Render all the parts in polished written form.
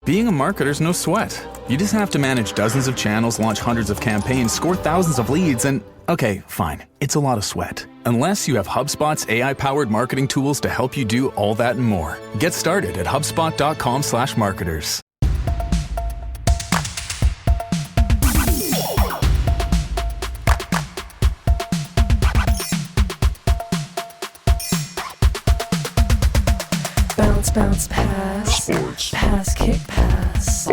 Being a marketer's no sweat. You just have to manage dozens of channels, launch hundreds of campaigns, score thousands of leads, and okay, fine, it's a lot of sweat. Unless you have HubSpot's AI-powered marketing tools to help you do all that and more. Get started at HubSpot.com/marketers. Bounce, pass. Sports. Pass, kick, pass.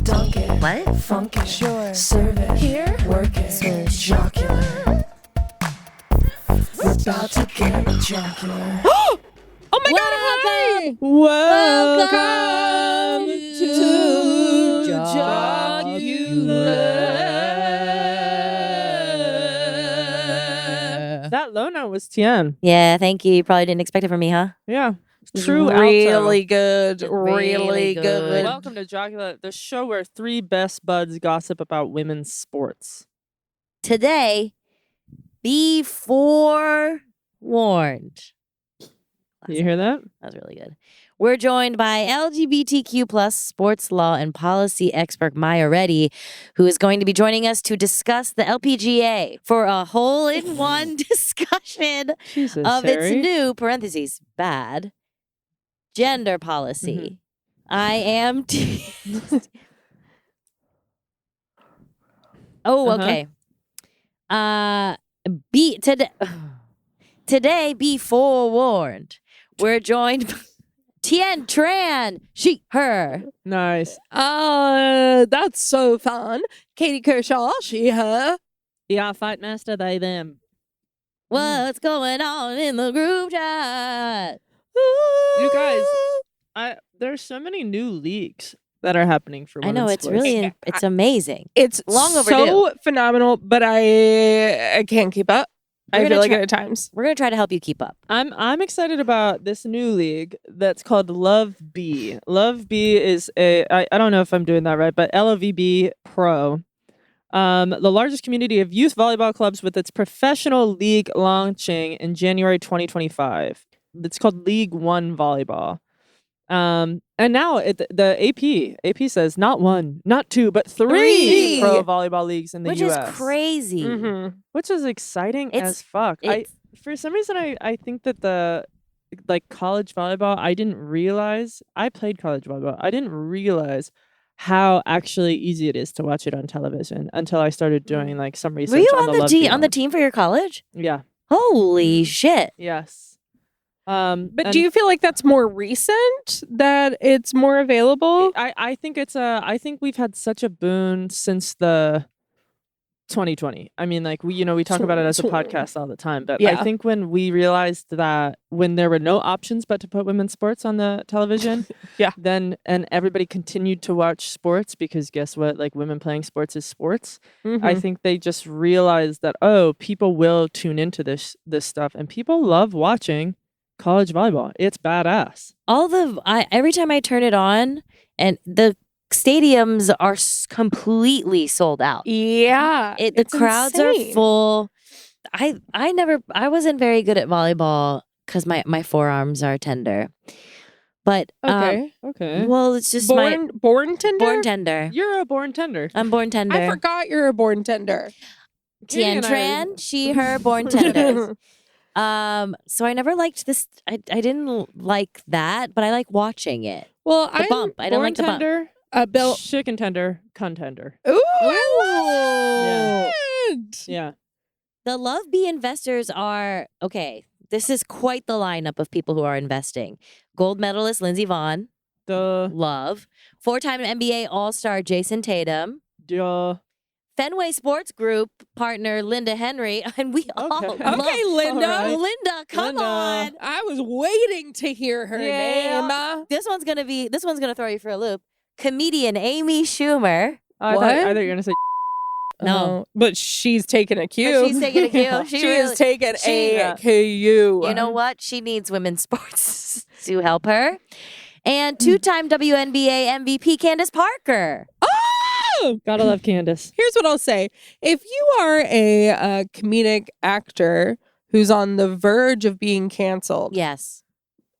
Dunk it. What? Funk it. Sure. Serve it. Here. Work it. Switch. Jocular. We're about to get jocular. Oh my God, hi! Welcome to Jocular. That low note was Tien. Yeah, thank you. You probably didn't expect it from me, huh? Yeah. True really alto. good, really Really good. good. Welcome to Jocular, the show where three best buds gossip about women's sports. Today, be forewarned. You hear that? That was really good. We're joined by LGBTQ plus sports law and policy expert Maya Reddy, who is going to be joining us to discuss the LPGA for a hole-in-one discussion Jesus, of its Harry. new (parentheses bad) gender policy. I am. Oh, okay. Be today. Be forewarned. We're joined by Tien Tran, she, her. Nice. That's so fun. Katie Kershaw, she, her. Yeah, fight master, they, them. What's going on in the group chat? You guys, there's so many new leagues that are happening for I women's know it's sports. really it's amazing. It's Long so overdue. phenomenal, but I can't keep up. We're I gonna feel like try- it at times. We're gonna try to help you keep up. I'm excited about this new league that's called Love B. Love B is I don't know if I'm doing that right, but LOVB Pro. The largest community of youth volleyball clubs with its professional league launching in January 2025. It's called League One Volleyball. And now the AP says not one, not two, but three pro volleyball leagues in the Which US. is crazy. Mm-hmm. Which is exciting as fuck. For some reason I think that the college volleyball, I didn't realize. I played college volleyball. I didn't realize how actually easy it is to watch it on television until I started doing some research. Were you on on the Love B on the team for your college? Yeah. Holy shit. Yes. But do you feel like that's more recent, that it's more available? I think I think we've had such a boon since the 2020. I mean, we talk about it as a podcast all the time, but Yeah. I think when we realized that when there were no options but to put women's sports on the television, and everybody continued to watch sports because guess what? Women playing sports is sports. Mm-hmm. I think they just realized that, people will tune into this stuff and people love watching college volleyball. It's badass. Every time I turn it on, and the stadiums are completely sold out. Yeah. The crowds are full. I wasn't very good at volleyball because my forearms are tender. But Okay. well, it's just Born tender? born tender. You're a born tender. I'm born tender. I forgot you're a born tender. Tien Katie and Tran, she, her, born tender. So I never liked this. I didn't like that, but I like watching it. Well, The bump. I don't Born like the bump. tender, Bill. chicken tender, contender. Ooh, I love it. Yeah. The Love B investors are okay. This is quite the lineup of people who are investing. Gold medalist Lindsey Vonn, love. 4-time NBA All-Star Jason Tatum. Fenway Sports Group partner Linda Henry, and we all love Okay, Linda. All right. Linda. Come Linda. on. I was waiting to hear her name. This one's gonna throw you for a loop. Comedian Amy Schumer. I What? thought you were gonna say. No. But she's taking a cue. But she's taking a cue. Yeah. She She really- is taking she- a cue. You know what? She needs women's sports to help her. And 2-time WNBA MVP Candace Parker. Gotta love Candace. Here's what I'll say. If you are a comedic actor who's on the verge of being canceled, Yes.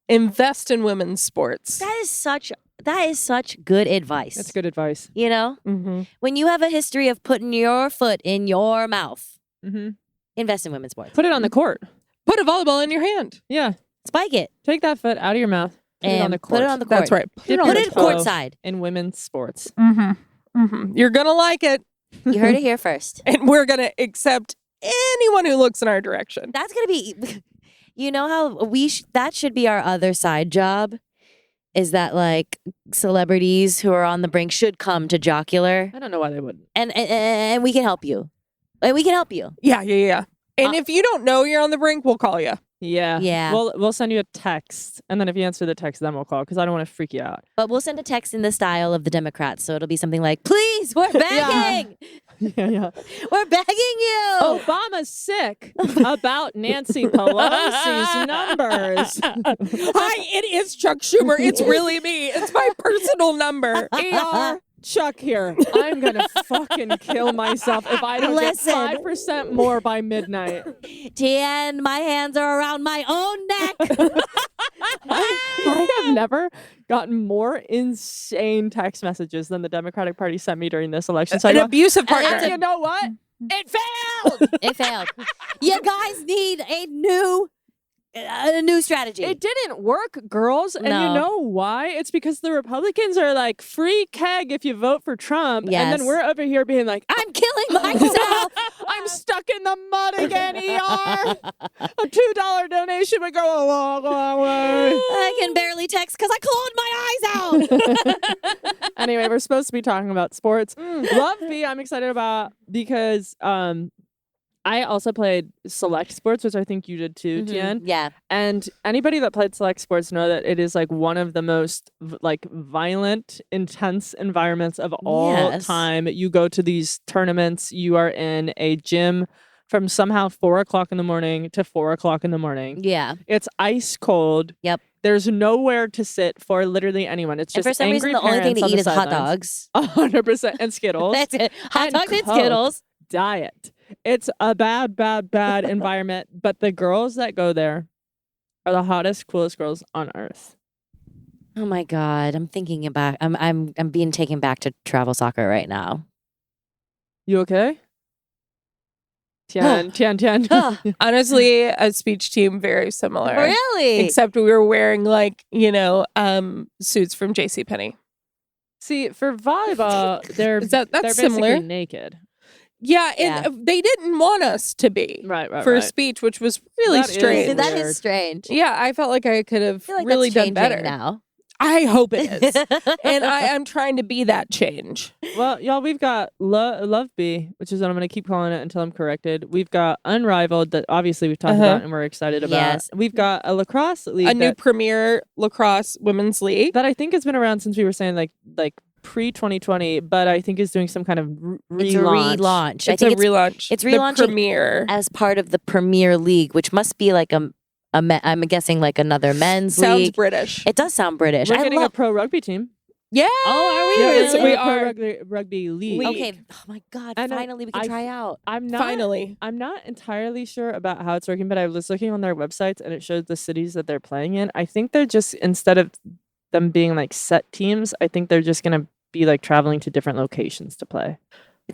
invest in women's sports. That is such that is such good advice. That's good advice. You know, Mm-hmm. when you have a history of putting your foot in your mouth, Mm-hmm. invest in women's sports. Put it on the court. Put a volleyball in your hand. Yeah. Spike it Take that foot out of your mouth. Put it on and the court. put it on the court. That's right. Dip Put your it toe courtside. in women's sports. Mm-hmm. Mm-hmm. You're gonna like it, You heard it here first. and we're gonna accept anyone who looks in our direction. That's gonna be. You know how that should be our other side job. Is that like celebrities who are on the brink should come to Jocular, I don't know why they wouldn't. and we can help you. Like, we can help you. Yeah. And if you don't know you're on the brink, we'll call you. Yeah. Yeah. We'll send you a text, and then if you answer the text, then we'll call because I don't want to freak you out. But we'll send a text in the style of the Democrats, so it'll be something like, "Please, we're begging, Yeah. we're begging you." Obama's sick about Nancy Pelosi's numbers. Hi, it is Chuck Schumer. It's really me. It's my personal number. ER Chuck here. I'm gonna fucking kill myself if I don't Listen. get 5% more by midnight. Tien, my hands are around my own neck. I have never gotten more insane text messages than the Democratic Party sent me during this election An cycle. abusive And partner. you know what? It failed. It failed. You guys need a new strategy. It didn't work, girls. And No. you know why? It's because the Republicans are like free keg if you vote for Trump. And Yes. then we're over here being like, I'm killing myself. I'm stuck in the mud again, ER. A $2 donation would go a long, long way. I can barely text because I closed my eyes out. Anyway, we're supposed to be talking about sports. Love B, I'm excited about because I also played select sports, which I think you did too, Tien. Yeah. And anybody that played select sports know that it is like one of the most like violent, intense environments of all Yes. time. You go to these tournaments, you are in a gym from somehow 4 o'clock in the morning to 4 o'clock in the morning. Yeah. It's ice cold. Yep. There's nowhere to sit for literally anyone. It's And just for some reason, angry the only thing parents to on eat the is hot sidelines. dogs. 100% and Skittles. That's it. Hot And dogs and Coke. Skittles. Diet. It's a bad environment, but the girls that go there are the hottest, coolest girls on earth. Oh my God. I'm thinking about I'm being taken back to travel soccer right now. You okay? Tian. Oh, Honestly, a speech team very similar. really? Except we were wearing suits from JCPenney. See, for volleyball, they're That's they're similar. basically naked. Yeah, Yeah. and they didn't want us to be Right, for right. speech, which was really That is strange. That weird. is strange. Yeah, I felt like I could have I feel like really that's done changing better. now. I hope it is. And I'm trying to be that change. Well, y'all, we've got Love B, which is what I'm going to keep calling it until I'm corrected. We've got Unrivaled that obviously we've talked about and we're excited about. Yes. We've got a lacrosse league A new that, premier lacrosse women's league. that I think has been around since we were saying like pre-2020, but I think is doing some kind of It's a relaunch. I It's a think relaunch. it's The relaunching premier. as part of the Premier League, which must be like I'm guessing like another men's Sounds league. British. It does sound British. We're I getting a love. pro rugby team. Yeah. Oh, are we Yeah, really? it's We a pro are. rugby league. League. Okay. Oh my God! And Finally, we can I- try out. I'm not Finally. I'm not entirely sure about how it's working, but I was looking on their websites and it shows the cities that they're playing in. I think they're just, instead of them being like set teams, I think they're just gonna be like traveling to different locations to play.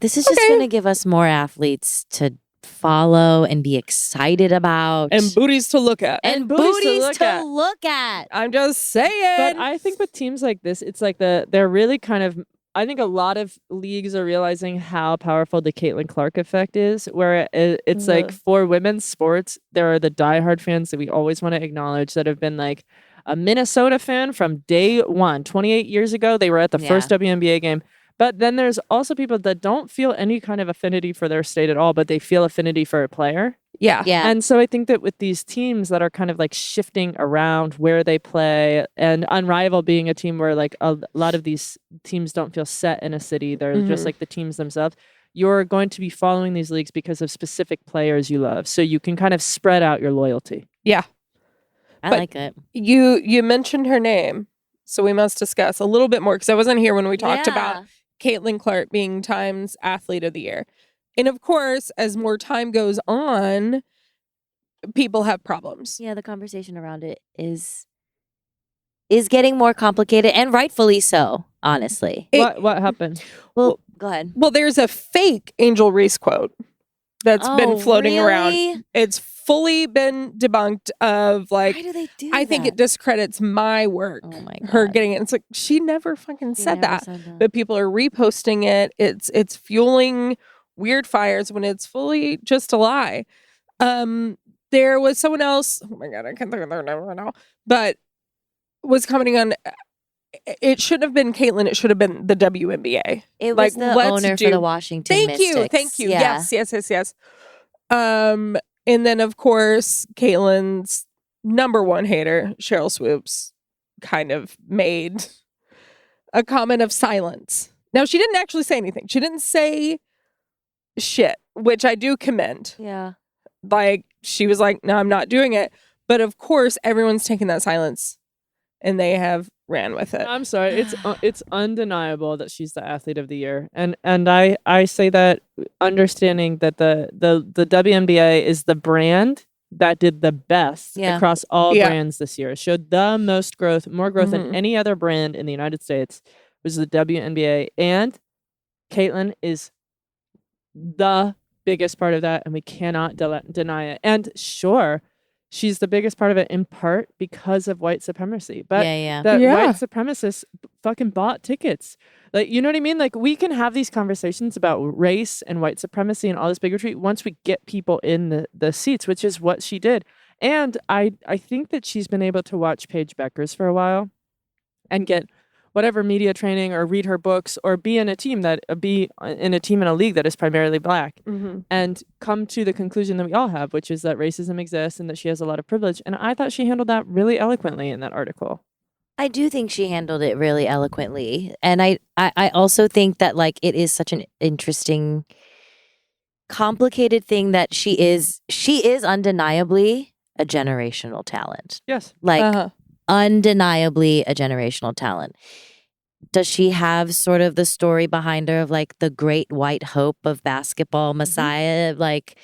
This is just Okay. going to give us more athletes to follow and be excited about, And booties to look at. and booties to booties look to at. look at. I'm just saying. But I think with teams like this, it's like they're really kind of, I think a lot of leagues are realizing how powerful the Caitlin Clark effect is, where it's like for women's sports, there are the diehard fans that we always want to acknowledge that have been like a Minnesota fan from day one. 28 years ago, they were at the first WNBA game. But then there's also people that don't feel any kind of affinity for their state at all, but they feel affinity for a player. yeah. Yeah. And so I think that with these teams that are kind of like shifting around where they play, and Unrivaled being a team where like a lot of these teams don't feel set in a city, they're just like the teams themselves. You're going to be following these leagues because of specific players you love. So you can kind of spread out your loyalty. Yeah. I but- like it. You mentioned her name, so we must discuss a little bit more because I wasn't here when we talked about Caitlin Clark being Times Athlete of the Year. And of course, as more time goes on, people have problems. Yeah, the conversation around it is is getting more complicated, and rightfully so, honestly. What happened? Well, go ahead. Well, there's a fake Angel Reese quote that's been floating around. Really? It's fully been debunked of like, Why do they do I think that? it discredits my work. Oh my Her God. getting it. It's like, she never fucking She said never that. said that. But people are reposting it. It's fueling weird fires when it's fully just a lie. There was someone else. Oh my God, I can't think of their name right now. But was commenting on. It shouldn't have been Caitlyn. It should have been the WNBA. It like, was the let's owner do- for the Washington Thank you. Mystics. Thank you. Yeah. Yes. And then of course Caitlyn's number one hater, Cheryl Swoops, kind of made a comment of silence. Now she didn't actually say anything. She didn't say shit, which I do commend. Yeah. Like she was like, "No, I'm not doing it." But of course, everyone's taken that silence, and they have ran with it. I'm sorry. It's undeniable that she's the athlete of the year, and I say that understanding that the WNBA is the brand that did the best across all brands this year. It showed the most growth, more growth than any other brand in the United States was the WNBA, and Caitlyn is the biggest part of that, and we cannot deny it. And sure, she's the biggest part of it in part because of white supremacy. But white supremacists fucking bought tickets. Like, you know what I mean? Like, we can have these conversations about race and white supremacy and all this bigotry once we get people in the seats, which is what she did. And I think that she's been able to watch Paige Beckers for a while and get whatever media training or read her books or be in a team in a league that is primarily black and come to the conclusion that we all have, which is that racism exists and that she has a lot of privilege. And I thought she handled that really eloquently in that article. I do think she handled it really eloquently. And I also think that like it is such an interesting, complicated thing that she is undeniably a generational talent. Yes. Like undeniably a generational talent. Does she have sort of the story behind her of like the great white hope of basketball messiah? Like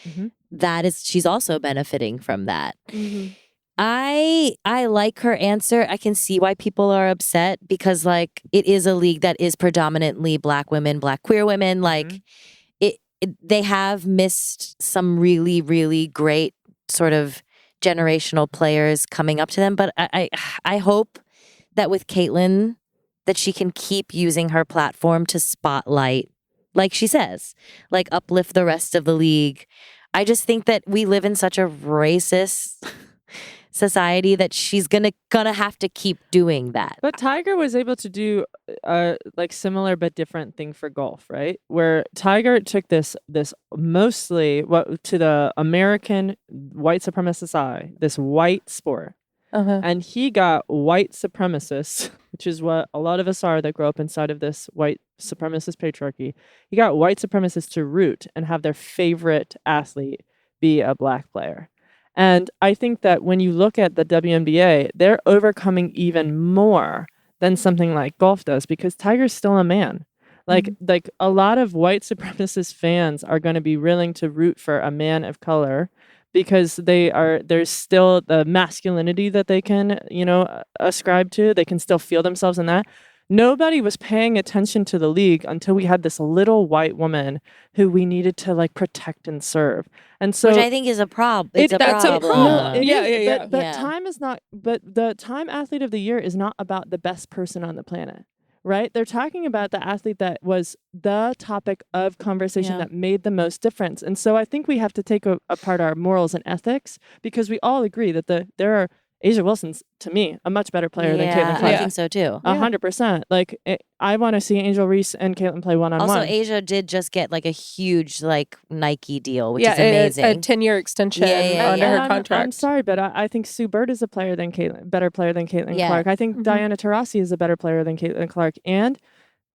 she's also benefiting from that. I like her answer. I can see why people are upset because like it is a league that is predominantly black women, black queer women. Like they have missed some really, really great sort of generational players coming up to them. But I hope that with Caitlyn that she can keep using her platform to spotlight, like she says, like uplift the rest of the league. I just think that we live in such a racist society that she's gonna have to keep doing that. But Tiger was able to do like similar but different thing for golf, right? Where Tiger took this mostly to the American white supremacist eye, this white sport, and he got white supremacists, which is what a lot of us are that grow up inside of this white supremacist patriarchy. He got white supremacists to root and have their favorite athlete be a black player. And I think that when you look at the WNBA, they're overcoming even more than something like golf does because Tiger's still a man. Like a lot of white supremacist fans are going to be willing to root for a man of color because there's still the masculinity that they can, ascribe to. They can still feel themselves in that. Nobody was paying attention to the league until we had this little white woman who we needed to like protect and serve. And so, which I think is a problem. It's a that's problem. a problem. Yeah. But Yeah. time is not. But the Time Athlete of the Year is not about the best person on the planet, right? They're talking about the athlete that was the topic of conversation that made the most difference. And so I think we have to take apart our morals and ethics because we all agree that there are. Asia Wilson's, to me, a much better player than Caitlyn Clark. I think so too. 100%. Like, I want to see Angel Reese and Caitlyn play one-on-one. Also, Asia did just get like a huge like Nike deal, which is amazing. a 10-year extension under her contract. I'm sorry, but I think Sue Bird is better player than Caitlyn Clark. I think Diana Taurasi is a better player than Caitlyn Clark. And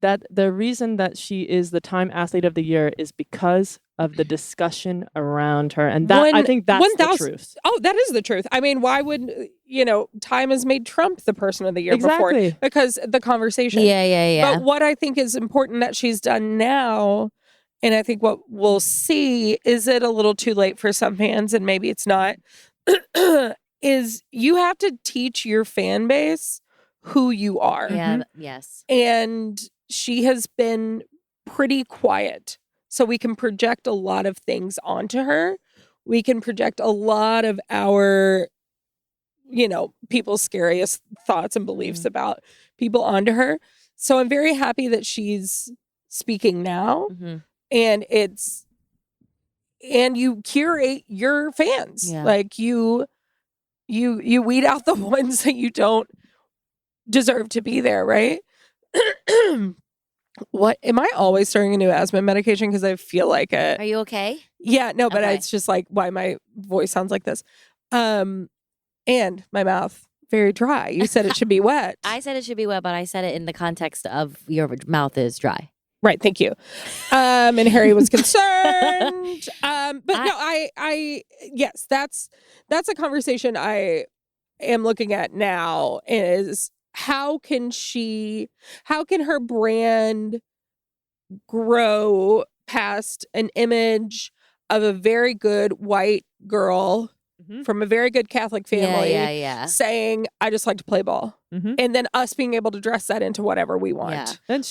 that the reason that she is the Time Athlete of the Year is because of the discussion around her. And that I think that's the truth. Oh, that is the truth. I mean, why would, Time has made Trump the person of the year before? Because the conversation. Yeah. But what I think is important that she's done now, and I think what we'll see, is it a little too late for some fans, and maybe it's not, is you have to teach your fan base who you are. Yeah. Yes. And she has been pretty quiet. So we can project a lot of things onto her. We can project a lot of our, people's scariest thoughts and beliefs about people onto her. So I'm very happy that she's speaking now. Mm-hmm. And you curate your fans. Yeah. Like you weed out the ones that you don't deserve to be there, right? What am I always starting a new asthma medication because I feel like it? Are you okay? Yeah, no, but Okay. it's just like why my voice sounds like this. And my mouth very dry. You said it should be wet. I said it should be wet, but I said it in the context of your mouth is dry. Right, thank you. And Harry was concerned. But no, I yes, that's a conversation I am looking at now is how can her brand grow past an image of a very good white girl from a very good Catholic family Yeah. saying, I just like to play ball. And then us being able to dress that into whatever we want. Yeah. And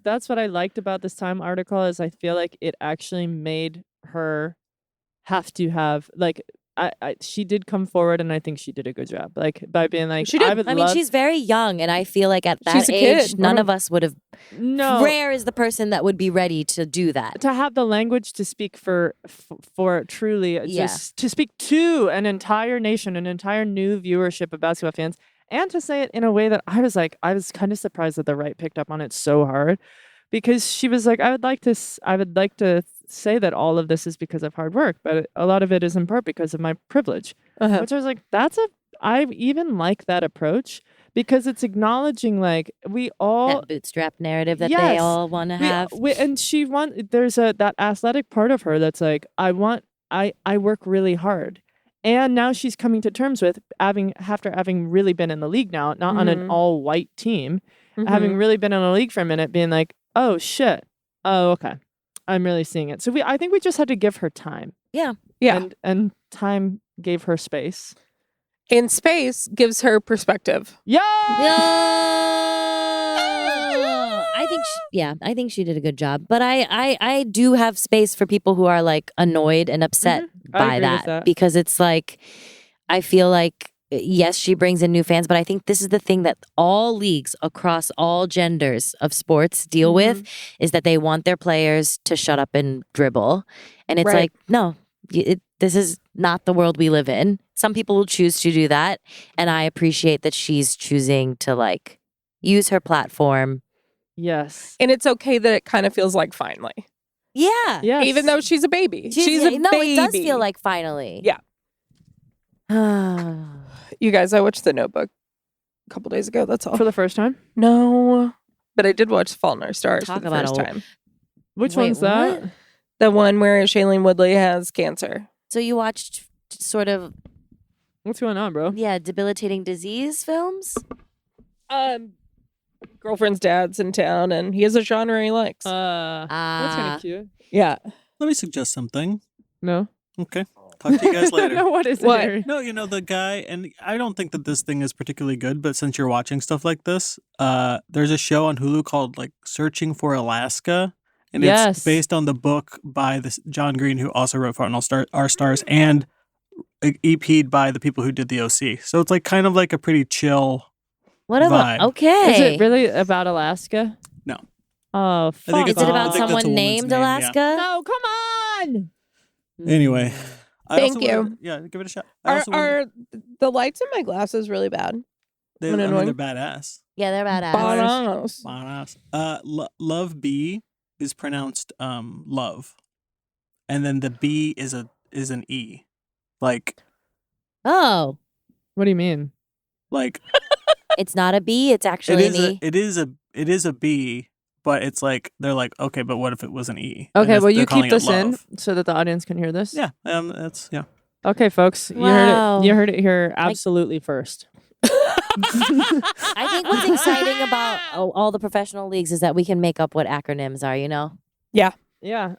that's what I liked about this Time article is I feel like it actually made her have to have like she did come forward and I think she did a good job. Like by being like She did. I mean, she's very young, and I feel like at that She's a age, kid. none of us would have. No. Rare is the person that would be ready to do that. To have the language to speak for truly Yeah. just to speak to an entire nation, an entire new viewership of basketball fans, and to say it in a way that I was kind of surprised that the right picked up on it so hard, because she was like, I would like to say that all of this is because of hard work, but a lot of it is in part because of my privilege. Which I was like, I even like that approach because it's acknowledging like we all That bootstrap narrative that they Yes. all want to have. There's that athletic part of her that's like, I work really hard. And now she's coming to terms with after having really been in the league now, not on an all white team, having really been in the league for a minute, being like, oh shit. Oh, okay. I'm really seeing it. So I think we just had to give her time. Yeah. Yeah. And time gave her space. And space gives her perspective. Yeah. I think she did a good job. But I do have space for people who are like annoyed and upset I by agree with that. because it's like I feel like yes, she brings in new fans, but I think this is the thing that all leagues across all genders of sports deal with is that they want their players to shut up and dribble. And it's Right. like, no, this is not the world we live in. Some people will choose to do that. And I appreciate that she's choosing to like use her platform. Yes. And it's okay that it kind of feels like finally. Yeah. Yes. Even though she's a baby. She's a no, baby. it does feel like finally. Yeah. You guys, I watched The Notebook a couple days ago. That's all. For the first time? No. But I did watch Fault in Our Stars Talk for the about first a- time. Which Wait, one's that? what? The one where Shailene Woodley has cancer. So you watched sort of, What's going on, bro? debilitating disease films? Girlfriend's dad's in town and he has a genre he likes. That's kind of cute. Yeah. Let me suggest something. No. Okay. Talk to you guys later. No, what is What? it? No, the guy, and I don't think that this thing is particularly good, but since you're watching stuff like this, there's a show on Hulu called like Searching for Alaska. And Yes. it's based on the book by this John Green, who also wrote Fault in Our Stars, and EP'd by the people who did the OC. So it's like kind of like a pretty chill What about, vibe. okay. Is it really about Alaska? No. Oh, fuck. think Is it's it I about think that's a someone woman's named name, yeah. Alaska? No, come on. Anyway. I Thank also you. wanted- yeah, give it a shot. I also wanted- Are the lights in my glasses really bad? they're badass. Yeah, they're badass. Bananas. Badass. Love B is pronounced love. And then the B is an E. Like Oh, What do you mean? it's not a B. It's actually an E. it is a B, but it's like they're like, okay, but what if it was an E? Okay, And well, they're you calling keep it this in love. so that the audience can hear this. Yeah, that's yeah. Okay, folks, Wow. you heard it here absolutely first. I think what's exciting about all the professional leagues is that we can make up what acronyms are, you know? Yeah,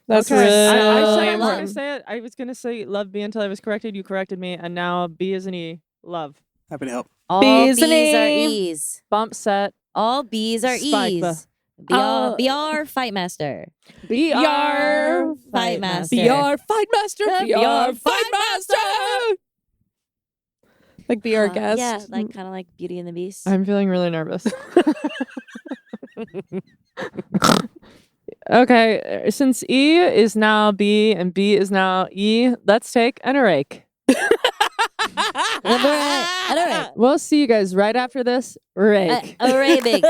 That's okay. really I was important. gonna say it. I was gonna say love B until I was corrected. You corrected me, and now B is an E. Love. Happy to help. All Bees B's and are E. E's. Bump set. All B's are Spike E's. Oh. BR Fight Master. BR Fight Master. BR Fight Master. BR BR Fight Master. Like be our guest. Yeah, like kind of like Beauty and the Beast. I'm feeling really nervous. Okay, since E is now B and B is now E, let's take an rake. All right. We'll see you guys right after this rake. Arabic.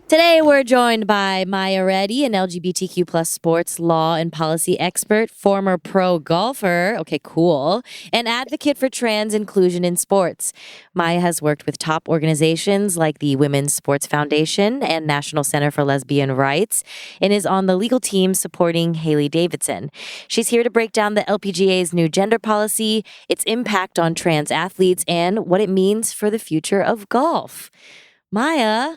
Today, we're joined by Maya Reddy, an LGBTQ plus sports law and policy expert, former pro golfer, okay, cool, and advocate for trans inclusion in sports. Maya has worked with top organizations like the Women's Sports Foundation and National Center for Lesbian Rights, and is on the legal team supporting Haley Davidson. She's here to break down the LPGA's new gender policy, its impact on trans athletes, and what it means for the future of golf. Maya,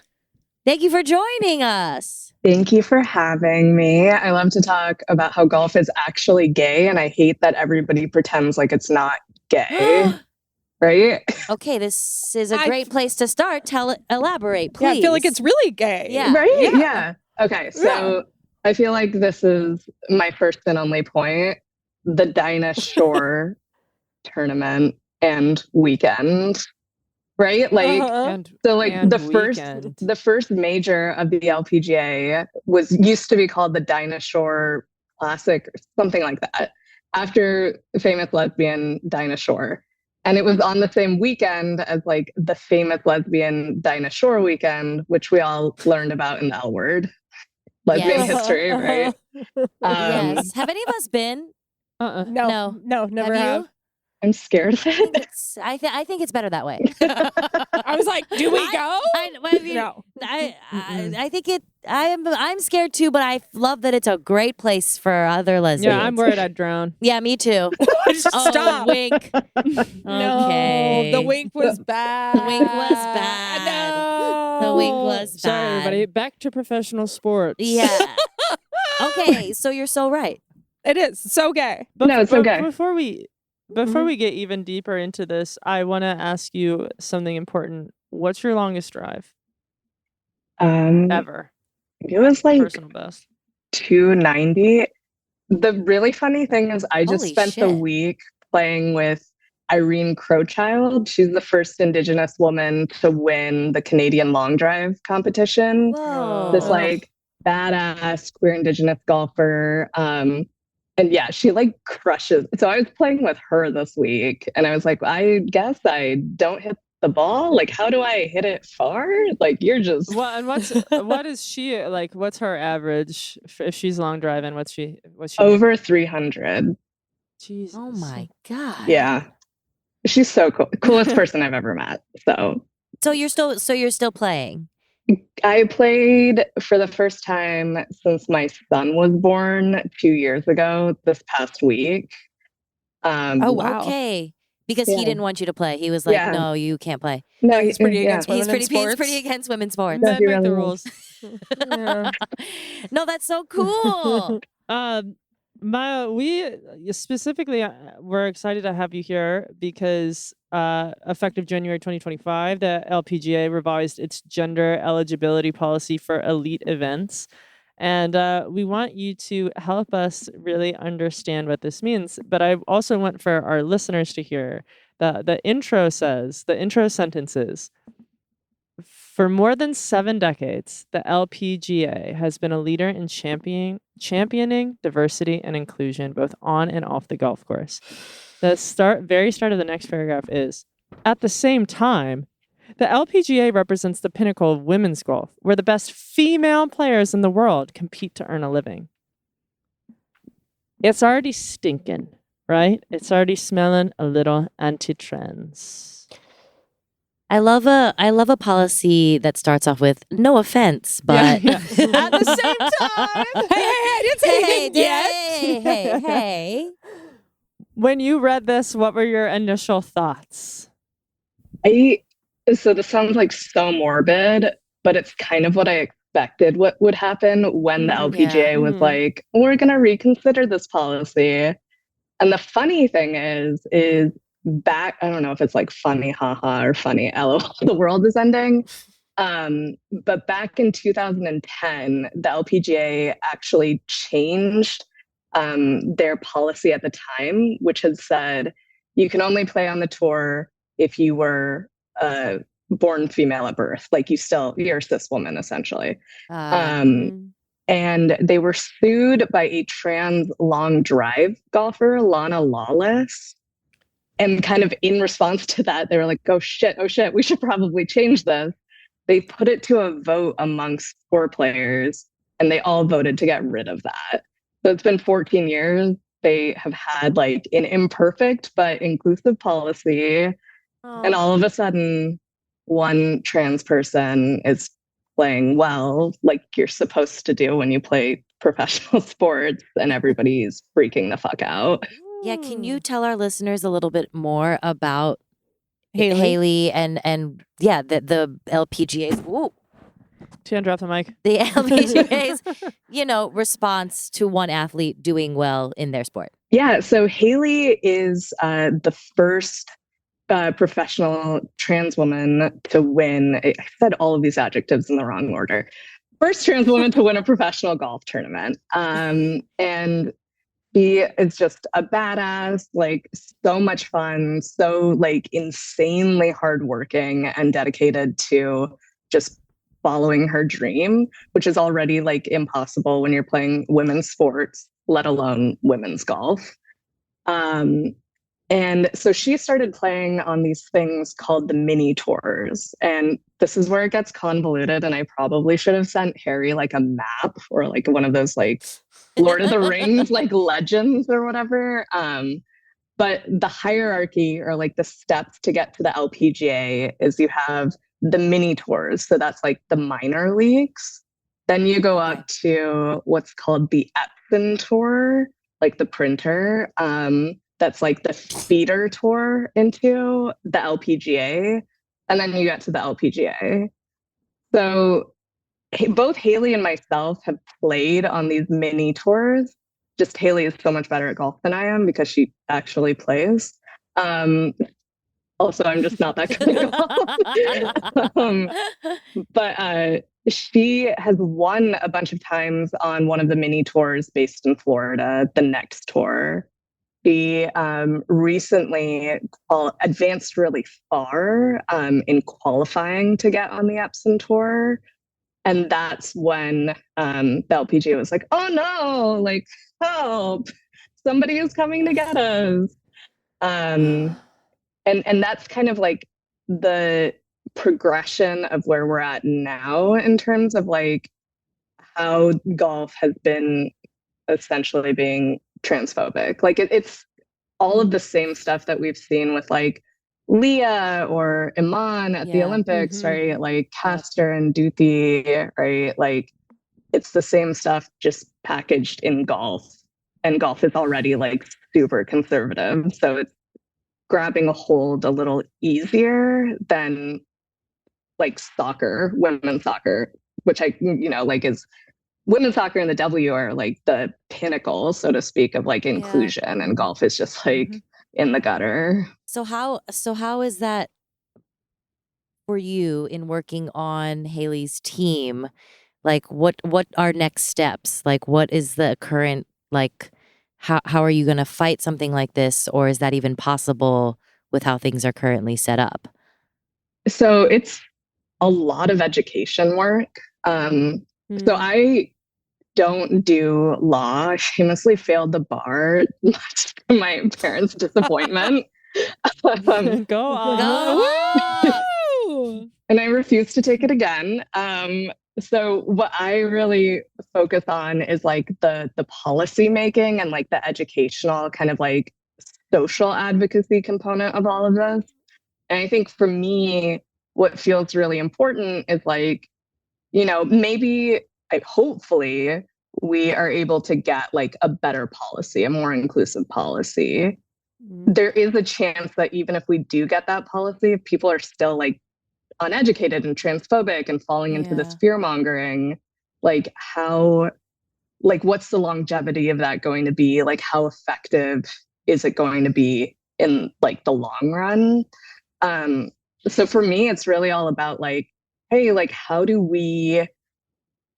thank you for joining us. Thank you for having me. I love to talk about how golf is actually gay, and I hate that everybody pretends like it's not gay. Right? Okay, this is a great place to start. Elaborate, please. Yeah, I feel like it's really gay. Yeah. Right? Yeah. Okay, so I feel like this is my first and only point. The Dinah Shore tournament and weekend. Right? Like so like and the first major of the LPGA used to be called the Dinah Shore Classic or something like that, after the famous lesbian Dinah Shore. And it was on the same weekend as like the famous lesbian Dinah Shore weekend, which we all learned about in the L Word. Lesbian history, right? Yes. Have any of us been? No, never Have you? I'm scared of it. I think it's better that way. I was like, do we go? No. I think it. I'm scared too, but I love that it's a great place for other lesbians. Yeah, I'm worried I'd drown. Yeah, me too. Stop. Wink. No, Okay. the wink was bad. The wink was bad. No. The wink was bad. Sorry, everybody. Back to professional sports. Yeah. Okay, so you're so right. It is so gay. No, it's okay. Before we get even deeper into this, I want to ask you something important. What's your longest drive ever? It was like Personal best. 290. The really funny thing is I just Holy spent the shit. week playing with Irene Crowchild. She's the first Indigenous woman to win the Canadian long drive competition. Whoa. This like badass queer Indigenous golfer. And yeah, she like crushes. So I was playing with her this week and I was like, I guess I don't hit the ball. Like, how do I hit it far? Like, you're just. Well, and what is she like? What's her average if she's long driving? What's she? Over 300. Jesus. Oh my god. Yeah. She's so cool. Coolest person I've ever met. So you're still playing. I played for the first time since my son was born 2 years ago this past week. Oh, wow. Okay. Because he Yeah. didn't want you to play. He was like, Yeah. no, you can't play. No, He's pretty against He's women in sports. pretty against women's sports. No, Men he make the really rules. No, that's so cool. Maya, we specifically we're excited to have you here because effective January 2025, the LPGA revised its gender eligibility policy for elite events. And we want you to help us really understand what this means. But I also want for our listeners to hear the intro sentences. For more than 7 decades, the LPGA has been a leader in championing diversity and inclusion both on and off the golf course. The very start of the next paragraph is, at the same time, the LPGA represents the pinnacle of women's golf, where the best female players in the world compete to earn a living. It's already stinking, right? It's already smelling a little anti-trans. I love a policy that starts off with no offense, but Yeah. At the same time, Hey, I didn't say anything yet. hey. when you read this, what were your initial thoughts? So this sounds like so morbid, but it's kind of what I expected what would happen when the LPGA was like, we're going to reconsider this policy. And the funny thing is back, I don't know if it's like funny, haha, or funny, lol, the world is ending. But back in 2010, the LPGA actually changed their policy at the time, which had said you can only play on the tour if you were born female at birth, like you're a cis woman essentially. And they were sued by a trans long drive golfer, Lana Lawless. And kind of in response to that, they were like, oh shit, we should probably change this. They put it to a vote amongst tour players, and they all voted to get rid of that. So it's been 14 years. They have had like an imperfect but inclusive policy. And all of a sudden, one trans person is playing well, like you're supposed to do when you play professional sports, and everybody's freaking the fuck out. Yeah, can you tell our listeners a little bit more about Haley and yeah, the LPGA's Tian, drop the mic. The LPGA's, response to one athlete doing well in their sport? Yeah, so Haley is the first professional trans woman to win. I said all of these adjectives in the wrong order. First trans woman to win a professional golf tournament. And she is just a badass, like so much fun, so like insanely hardworking and dedicated to just following her dream, which is already like impossible when you're playing women's sports, let alone women's golf. And so she started playing on these things called the mini tours. And this is where it gets convoluted. And I probably should have sent Harry like a map or like one of those like Lord of the Rings, like legends or whatever. But the hierarchy or like the steps to get to the LPGA is you have the mini tours. So that's like the minor leagues. Then you go up to what's called the Epson tour, like the printer. That's like the feeder tour into the LPGA. And then you get to the LPGA. So both Haley and myself have played on these mini tours. Just Haley is so much better at golf than I am because she actually plays. Also, I'm just not that good at golf. But she has won a bunch of times on one of the mini tours based in Florida, the next tour. She recently advanced really far in qualifying to get on the Epson tour. And that's when the LPGA was like, oh no, like, help, somebody is coming to get us. And that's kind of like the progression of where we're at now in terms of like how golf has been essentially being transphobic. Like it's all of the same stuff that we've seen with like Leah or Iman at the Olympics, right? Like Castor and Duthie, right? Like it's the same stuff just packaged in golf. And golf is already like super conservative. So it's grabbing a hold a little easier than like soccer, women's soccer, which like is women's soccer and the W are like the pinnacle, so to speak, of like inclusion, and golf is just like in the gutter. So how is that for you in working on Haley's team? Like what are next steps? Like what is the current, like how are you going to fight something like this, or is that even possible with how things are currently set up? So it's a lot of education work. So I don't do law. I famously failed the bar, much to my parents' disappointment. Go on. And I refuse to take it again. So what I really focus on is like the policy making and like the educational kind of like social advocacy component of all of this. And I think for me, what feels really important is like, maybe hopefully we are able to get like a better policy, a more inclusive policy. There is a chance that even if we do get that policy, if people are still like uneducated and transphobic and falling into this fear mongering, like what's the longevity of that going to be? Like, how effective is it going to be in like the long run? So for me, it's really all about like, hey, like, how do we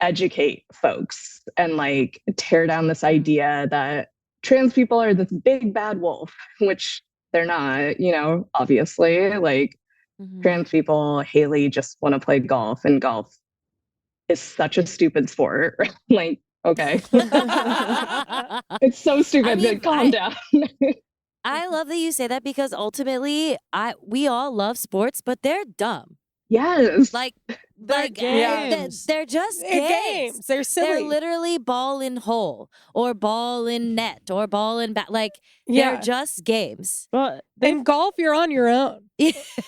educate folks and like tear down this idea that trans people are this big bad wolf, which they're not, obviously. Like, trans people, Haley, just want to play golf, and golf is such a stupid sport. Like, okay. It's so stupid. Calm down. I love that you say that, because ultimately we all love sports, but they're dumb. Yes. Like games. They're just games. They're silly. They're literally ball in hole or ball in net or ball in bat. Like, they're just games. Well, in golf, you're on your own.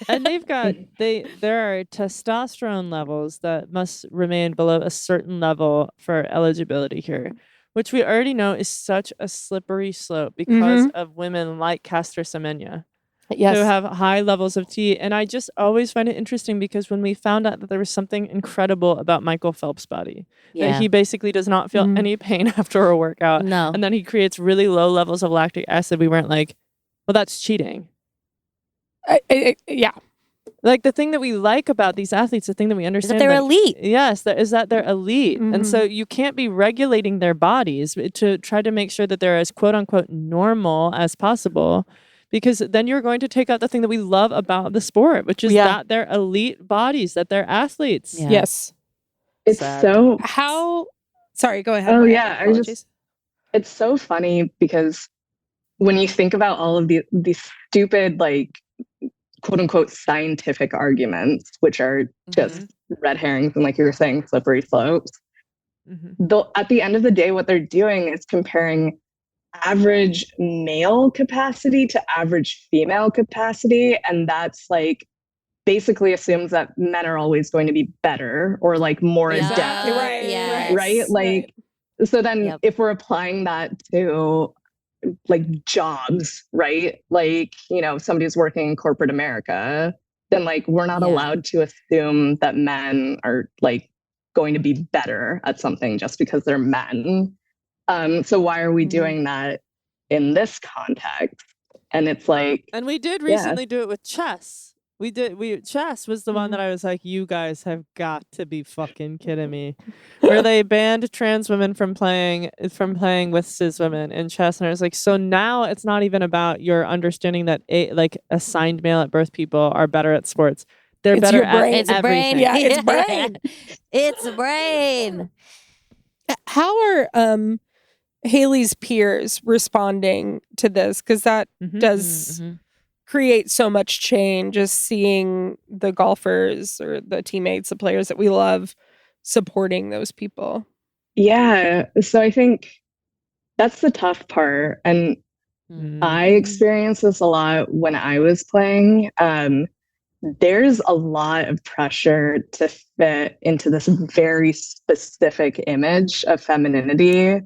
And there are testosterone levels that must remain below a certain level for eligibility here, which we already know is such a slippery slope because of women like Caster Semenya. Yes. Who have high levels of T. And I just always find it interesting because when we found out that there was something incredible about Michael Phelps' body, that he basically does not feel any pain after a workout, and then he creates really low levels of lactic acid, we weren't like, well, that's cheating. Yeah. Like, the thing that we like about these athletes, the thing that we understand, is that they're elite. Yes, that they're elite. And so you can't be regulating their bodies to try to make sure that they're as quote unquote normal as possible. Because then you're going to take out the thing that we love about the sport, which is that they're elite bodies, that they're athletes. Yeah. Yes. It's sad. so... Sorry, go ahead. Oh, yeah. It's so funny because when you think about all of these stupid, like, quote unquote, scientific arguments, which are just red herrings and, like you were saying, slippery slopes, at the end of the day, what they're doing is comparing average male capacity to average female capacity, and that's like basically assumes that men are always going to be better or like more adept, right? Like, so then if we're applying that to like jobs, right? Like, somebody's working in corporate America, then like we're not allowed to assume that men are like going to be better at something just because they're men. So why are we doing that in this context? And it's like, and we did recently do it with chess. Chess was the one that I was like, you guys have got to be fucking kidding me. Where they banned trans women from playing with cis women in chess. And I was like, so now it's not even about your understanding that assigned male at birth people are better at sports. They're better at everything. Yeah, it's brain. It's brain. How are Haley's peers responding to this? Because that does create so much change, just seeing the golfers or the teammates, the players that we love supporting those people. Yeah. So I think that's the tough part. And I experienced this a lot when I was playing. There's a lot of pressure to fit into this very specific image of femininity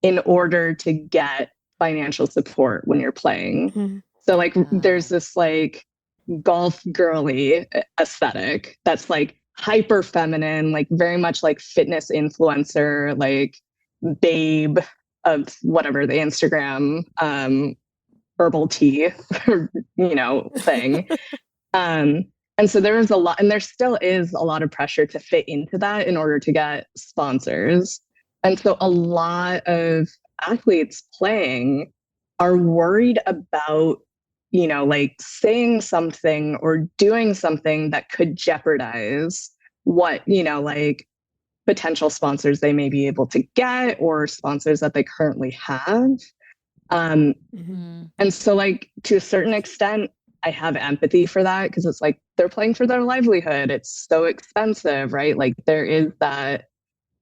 in order to get financial support when you're playing. So like there's this like golf girly aesthetic that's like hyper feminine, like very much like fitness influencer, like babe of whatever the Instagram herbal tea thing. And so there was a lot, and there still is a lot of pressure to fit into that in order to get sponsors. And so a lot of athletes playing are worried about, like saying something or doing something that could jeopardize what, like potential sponsors they may be able to get or sponsors that they currently have. And so like to a certain extent, I have empathy for that because it's like they're playing for their livelihood. It's so expensive, right? Like there is that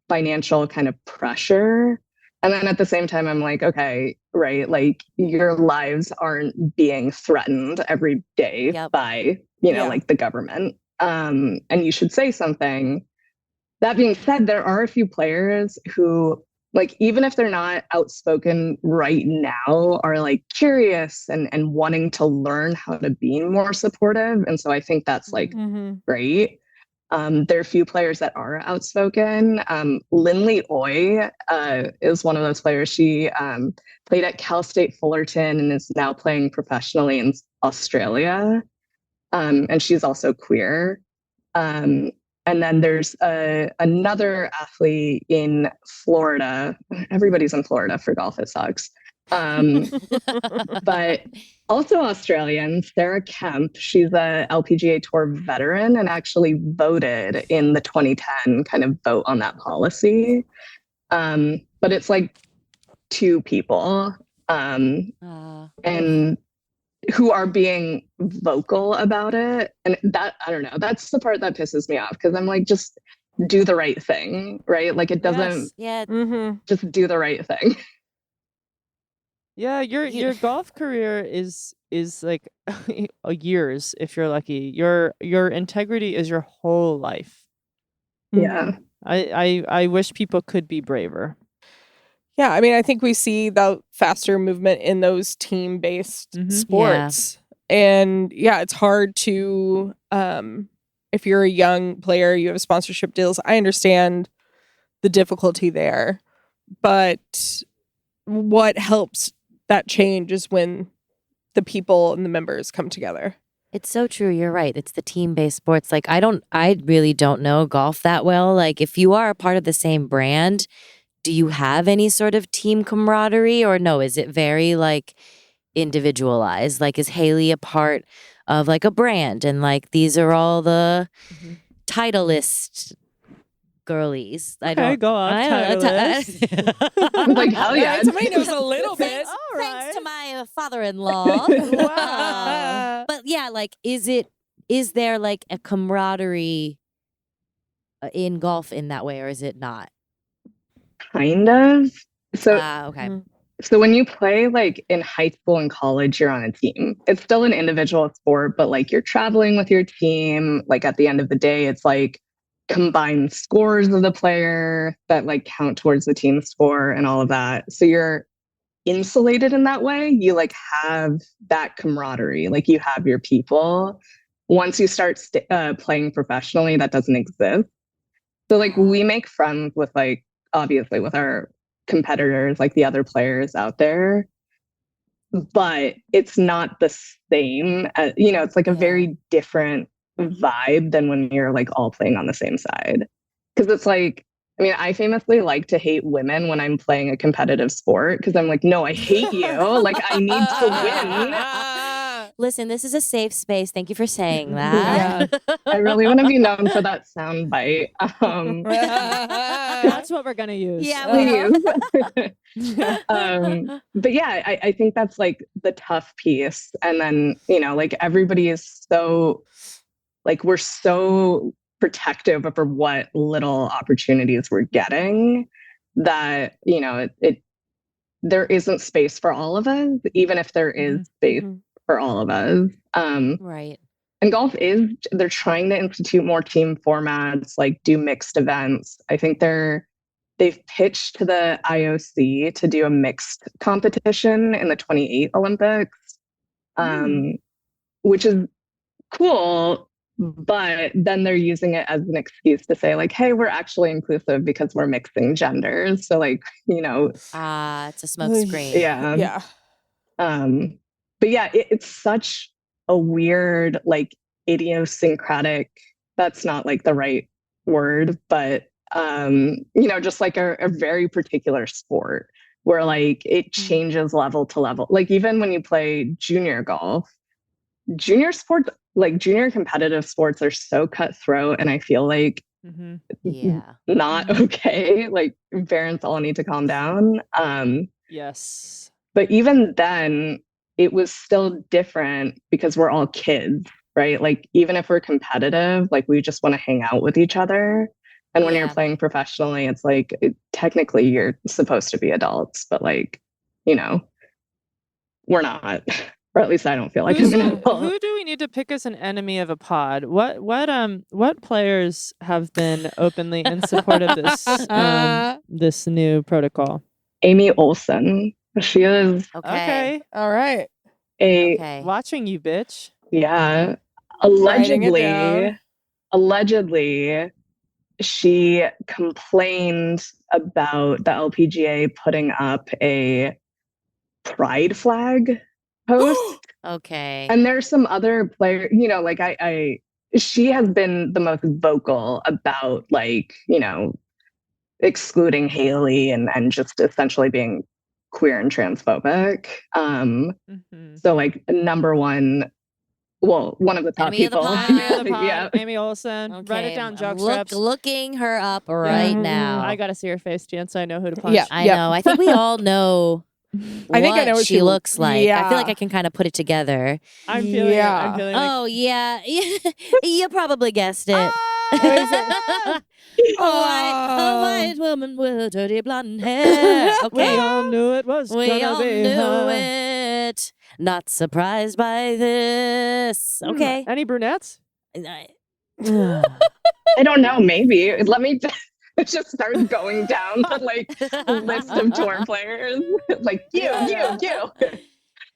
financial kind of pressure. And then at the same time, I'm like, okay, right, like your lives aren't being threatened every day by, like the government. And you should say something. That being said, there are a few players who like even if they're not outspoken right now, are like curious and wanting to learn how to be more supportive. And so I think that's like great. There are a few players that are outspoken. Lindley Oy is one of those players. She played at Cal State Fullerton and is now playing professionally in Australia. And she's also queer. And then there's another athlete in Florida. Everybody's in Florida for golf. It sucks. But also Australian, Sarah Kemp. She's a LPGA Tour veteran and actually voted in the 2010 kind of vote on that policy. But it's like two people. And who are being vocal about it. And that, I don't know, that's the part that pisses me off because I'm like, just do the right thing, right? Like it doesn't, just do the right thing. Yeah, your golf career is like years if you're lucky. Your integrity is your whole life. Yeah. I wish people could be braver. Yeah, I mean, I think we see the faster movement in those team-based sports. Yeah. And yeah, it's hard to, if you're a young player, you have sponsorship deals. I understand the difficulty there. But what helps that change is when the people and the members come together. It's so true. You're right. It's the team-based sports. Like, I really don't know golf that well. Like, if you are a part of the same brand, do you have any sort of team camaraderie or no? Is it very like individualized? Like, is Haley a part of like a brand and like these are all the Titleist girlies? I don't go off Titleist. I'm like, hell yeah. Somebody knows a little bit. Thanks to my father-in-law. Wow. But yeah, like, is there like a camaraderie in golf in that way, or is it not? Kind of. So, okay. So when you play like in high school and college, you're on a team. It's still an individual sport, but like you're traveling with your team. Like at the end of the day, it's like combined scores of the player that like count towards the team score and all of that. So you're insulated in that way. You like have that camaraderie. Like you have your people. Once you start playing professionally, that doesn't exist. So like we make friends with like, obviously with our competitors, like the other players out there, but it's not the same as, it's like a very different vibe than when you're like all playing on the same side. Because it's like, I mean, I famously like to hate women when I'm playing a competitive sport because I'm like, no, I hate you. Like I need to win. Listen, this is a safe space. Thank you for saying that. Yeah. I really want to be known for that sound bite. That's what we're going to use. Yeah, but yeah, I think that's like the tough piece. And then, like everybody is so, like we're so protective over what little opportunities we're getting that, there isn't space for all of us, even if there is space for all of us. Right. And golf they're trying to institute more team formats, like do mixed events. I think they've pitched to the IOC to do a mixed competition in the 28 Olympics, which is cool. But then they're using it as an excuse to say like, hey, we're actually inclusive because we're mixing genders. So like, it's a smokescreen. Yeah. But yeah, it's such a weird, like idiosyncratic, that's not like the right word, but, just like a very particular sport where like it changes level to level. Like even when you play junior golf, junior sports, like junior competitive sports are so cutthroat. And I feel like not okay. Like parents all need to calm down. Yes. But even then, it was still different because we're all kids, right? Like, even if we're competitive, like, we just want to hang out with each other. And when you're playing professionally, it's like, technically you're supposed to be adults, but like, we're not. or at least I don't feel like I'm an asshole. Who do we need to pick as an enemy of a pod? What players have been openly in support of this new protocol? Amy Olsen. She is Okay. All right. Watching you, bitch. Yeah. Writing it down. Allegedly, she complained about the LPGA putting up a pride flag post. Okay. And there's some other players, you know, like she has been the most vocal about, like, you know, excluding Haley and just essentially being queer and transphobic. So like number one, well, one of the top Enemy of the people. pod. Yeah. Amy Olsen. Write it down, jocks. Looking her up right now. I gotta see her face, Jan, so I know who to punch. Yeah. I know. I think we all know I think I know what she looks like. Yeah. I feel like I can kind of put it together. I'm feeling it. I'm Yeah. feeling like, Oh, yeah. You probably guessed it. Ah! A white woman with dirty blonde hair. we Okay. all knew it was We gonna all be knew her. it. Not surprised by this. Okay. Any brunettes? I don't know, maybe. Let me just start going down the like list of tour players. Like you.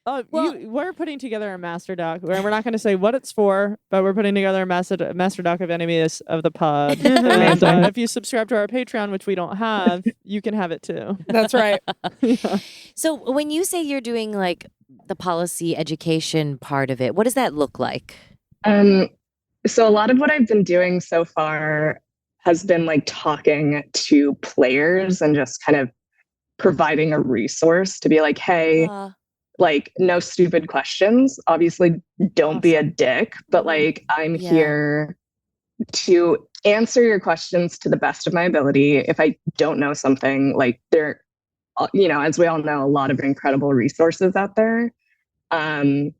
Oh, Well- we're putting together a master doc. We're not going to say what it's for, but we're putting together a master doc of enemies of the pod. And if you subscribe to our Patreon, which we don't have, you can have it too. That's right. Yeah. So when you say you're doing like the policy education part of it, what does that look like? So a lot of what I've been doing so far has been like talking to players and just kind of providing a resource to be like, hey, like no stupid questions. Obviously, don't be a dick, but like I'm here to answer your questions to the best of my ability. If I don't know something, like there, you know, as we all know, a lot of incredible resources out there. And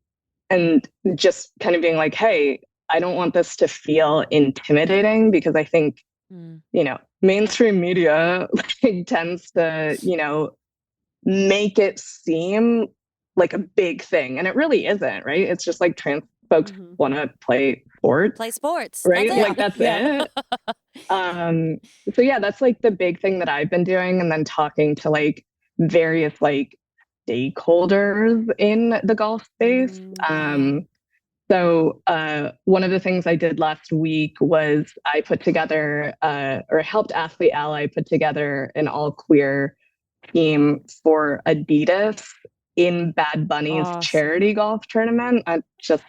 just kind of being like, hey, I don't want this to feel intimidating, because I think, you know, mainstream media like tends to, you know, make it seem like a big thing, and it really isn't, right? It's just like trans folks want to play sports. Play sports, right? That's it. Like that's it. So yeah, that's like the big thing that I've been doing, and then talking to like various like stakeholders in the golf space. So one of the things I did last week was I put together or helped Athlete Ally put together an all queer team for Adidas in Bad Bunny's charity golf tournament. I love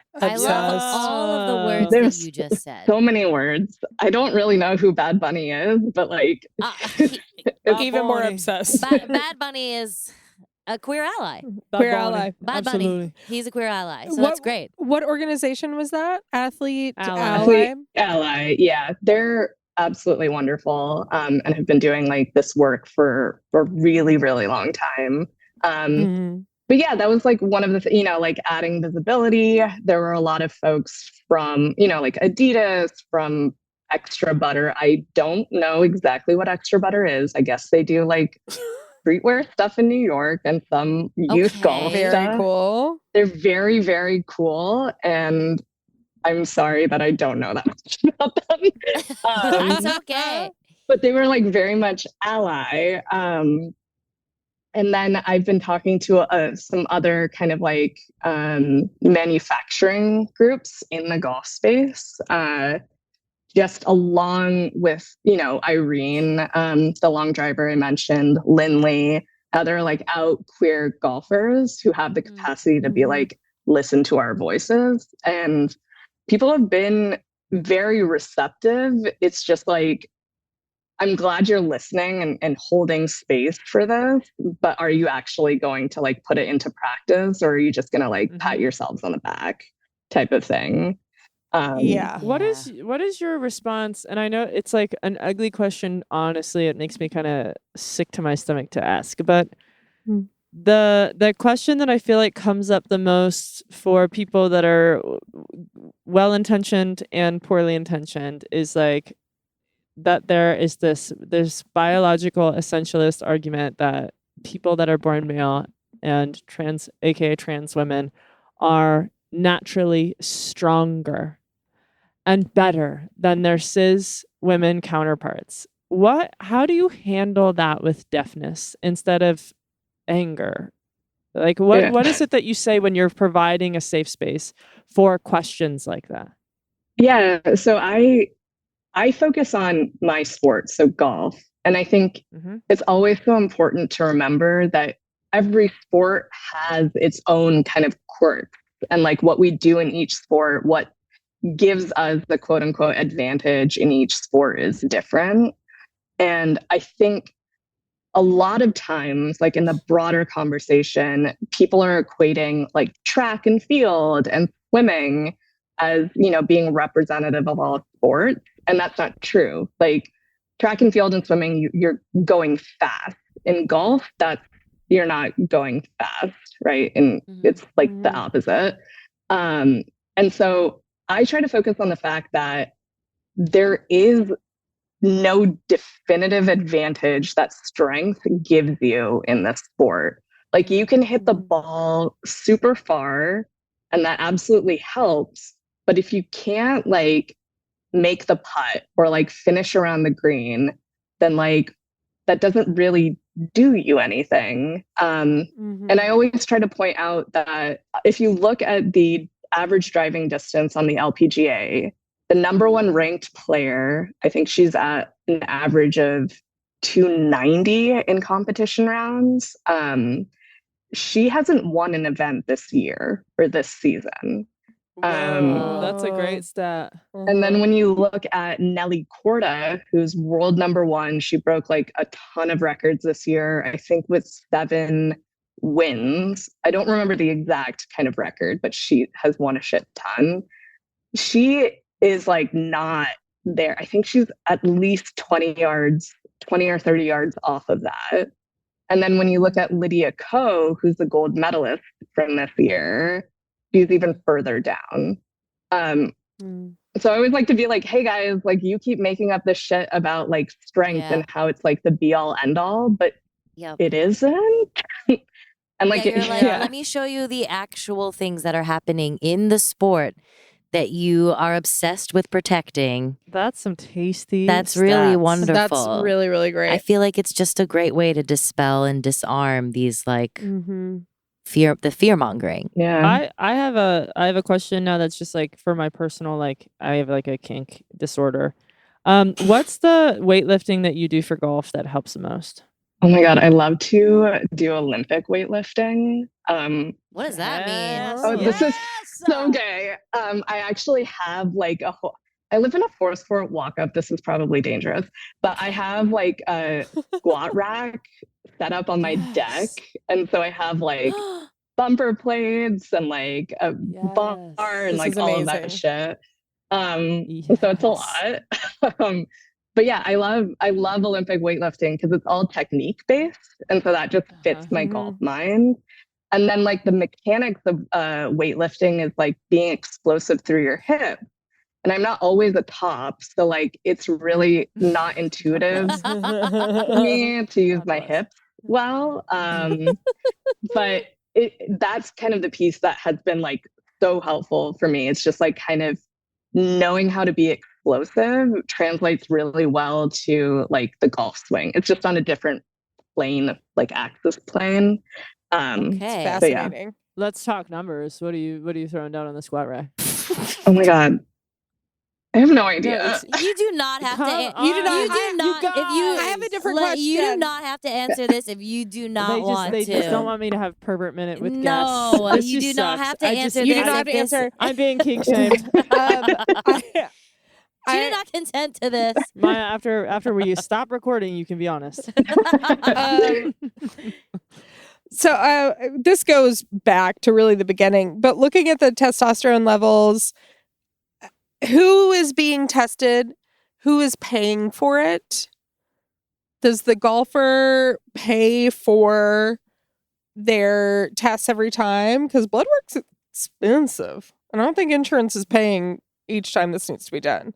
all of the words There's that you just said. so many words. I don't really know who Bad Bunny is, but like Even more obsessed. Bad Bunny is a queer ally. Queer ally. Bad Bunny. He's a queer ally. So What- that's great. What organization was that? Athlete Ally. Ally. Ally, yeah, they're absolutely wonderful, and have been doing like this work for a really, really long time. But yeah, that was like one of the, you know, like adding visibility. There were a lot of folks from, you know, like Adidas, from Extra Butter. I don't know exactly what Extra Butter is. I guess they do like streetwear stuff in New York and some youth golf Very stuff. cool. They're very, very cool. And I'm sorry that I don't know that much about them. That's okay. But they were like very much ally. And then I've been talking to some other kind of like manufacturing groups in the golf space, just along with, you know, Irene, the long driver I mentioned, Lindley, other like out queer golfers who have the capacity to be like, listen to our voices. And people have been very receptive. It's just like, I'm glad you're listening and holding space for this, but are you actually going to like put it into practice, or are you just going to like pat yourselves on the back type of thing? What is your response? And I know it's like an ugly question. Honestly, it makes me kind of sick to my stomach to ask, but the question that I feel like comes up the most for people that are well-intentioned and poorly intentioned is like, that there's biological essentialist argument that people that are born male and trans, aka trans women, are naturally stronger and better than their cis women counterparts. How do you handle that with deafness instead of anger? Like what is it that you say when you're providing a safe space for questions like that? Yeah, so I focus on my sport, so golf. And I think it's always so important to remember that every sport has its own kind of quirk, and like what we do in each sport, what gives us the quote unquote advantage in each sport is different. And I think a lot of times, like in the broader conversation, people are equating like track and field and swimming as, being representative of all sports. And that's not true. Like track and field and swimming, you're going fast. In golf, you're not going fast, right? And it's like the opposite. And so I try to focus on the fact that there is no definitive advantage that strength gives you in this sport. Like you can hit the ball super far and that absolutely helps. But if you can't like make the putt or like finish around the green, then like that doesn't really do you anything. And I always try to point out that if you look at the average driving distance on the LPGA, the number one ranked player, I think she's at an average of 290 in competition rounds. She hasn't won an event this year or this season. That's a great stat. And then when you look at Nelly Korda, who's world number one, she broke like a ton of records this year, I think with 7 wins. I don't remember the exact kind of record, but she has won a shit ton. She is like not there. I think she's at least 20 or 30 yards off of that. And then when you look at Lydia Ko, who's the gold medalist from this year, she's even further down. So I always like to be like, hey guys, like you keep making up this shit about like strength and how it's like the be all end all, but it isn't. And like, you're like, let me show you the actual things that are happening in the sport that you are obsessed with protecting. That's some tasty. That's really stats. wonderful. That's really, really great. I feel like it's just a great way to dispel and disarm these like the fear mongering. Yeah. I have a question now that's just like for my personal, like I have like a kink disorder. What's the weightlifting that you do for golf that helps the most? Oh my God, I love to do Olympic weightlifting. What does that mean? Oh, this is so gay. I actually have like I live in a forest fort walk up. This is probably dangerous, but I have like a squat rack set up on my deck. And so I have like bumper plates and like a bar and like all of that shit. So it's a lot. But yeah, I love Olympic weightlifting because it's all technique based. And so that just fits my golf mind. And then like the mechanics of weightlifting is like being explosive through your hip. And I'm not always a top. So like it's really not intuitive for me to use my hips well. But that's kind of the piece that has been like so helpful for me. It's just like kind of knowing how to be explosive translates really well to like the golf swing. It's just on a different plane, like axis plane. It's fascinating. Let's talk numbers. What are you throwing down on the squat rack? Oh my God. I have no idea. You do not have to. You do not. I have a different question. You do not have to answer this if you do not want to. They just don't want me to have pervert minute with guests. No, you do not have to answer this. You do not have to answer. I'm being kink shamed. Do not consent to this. Maya, after we stop recording, you can be honest. So this goes back to really the beginning, but looking at the testosterone levels, who is being tested? Who is paying for it? Does the golfer pay for their tests every time? Because blood work's expensive. And I don't think insurance is paying each time this needs to be done.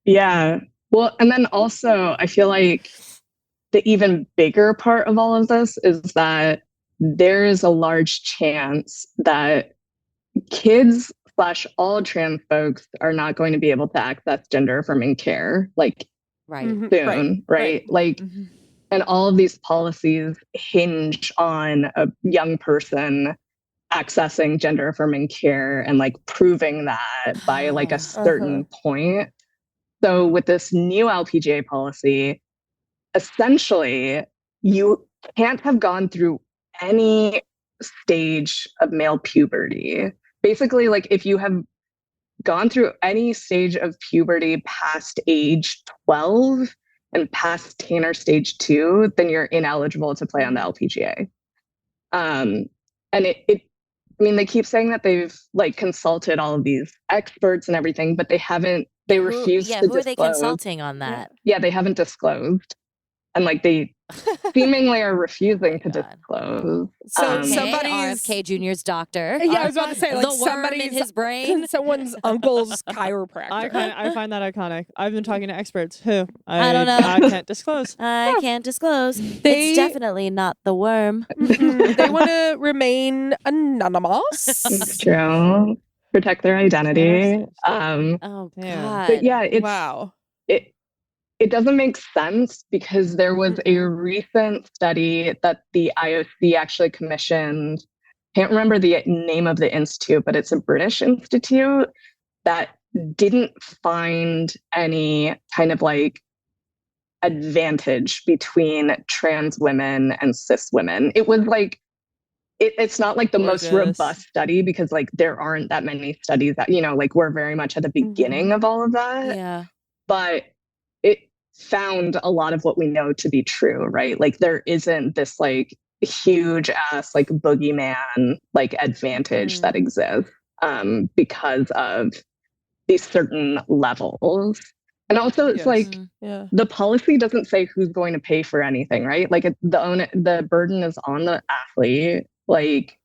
Yeah. Well, and then also I feel like the even bigger part of all of this is that there is a large chance that kids / all trans folks are not going to be able to access gender affirming care like Right. soon, right? Like, and all of these policies hinge on a young person accessing gender affirming care and like proving that by like a certain point. So with this new LPGA policy, essentially you can't have gone through any stage of male puberty. Basically, like if you have gone through any stage of puberty past age 12 and past Tanner stage 2, then you're ineligible to play on the LPGA. And I mean, they keep saying that they've like consulted all of these experts and everything, but they haven't, they refuse to disclose. Who are they consulting on that? Yeah, they haven't disclosed. And like they seemingly are refusing to disclose. So Okay, somebody's RFK Jr.'s doctor. Yeah, I was about to say, like, the worm in his brain. Someone's uncle's chiropractor. I find that iconic. I've been talking to experts who I don't know. I can't disclose. I can't disclose. They- It's definitely not the worm. They want to remain anonymous. It's true. Protect their identity. Oh Yeah. God. But yeah, it's Wow. it doesn't make sense because there was a recent study that the IOC actually commissioned. Can't remember the name of the institute, but it's a British institute that didn't find any kind of like advantage between trans women and cis women. It was like it's not like the most robust study because like there aren't that many studies that, you know, like we're very much at the beginning of all of that. Yeah. But it found a lot of what we know to be true, right? Like there isn't this like huge ass like boogeyman like advantage that exists because of these certain levels. And also it's like the policy doesn't say who's going to pay for anything, right? Like the burden is on the athlete. Like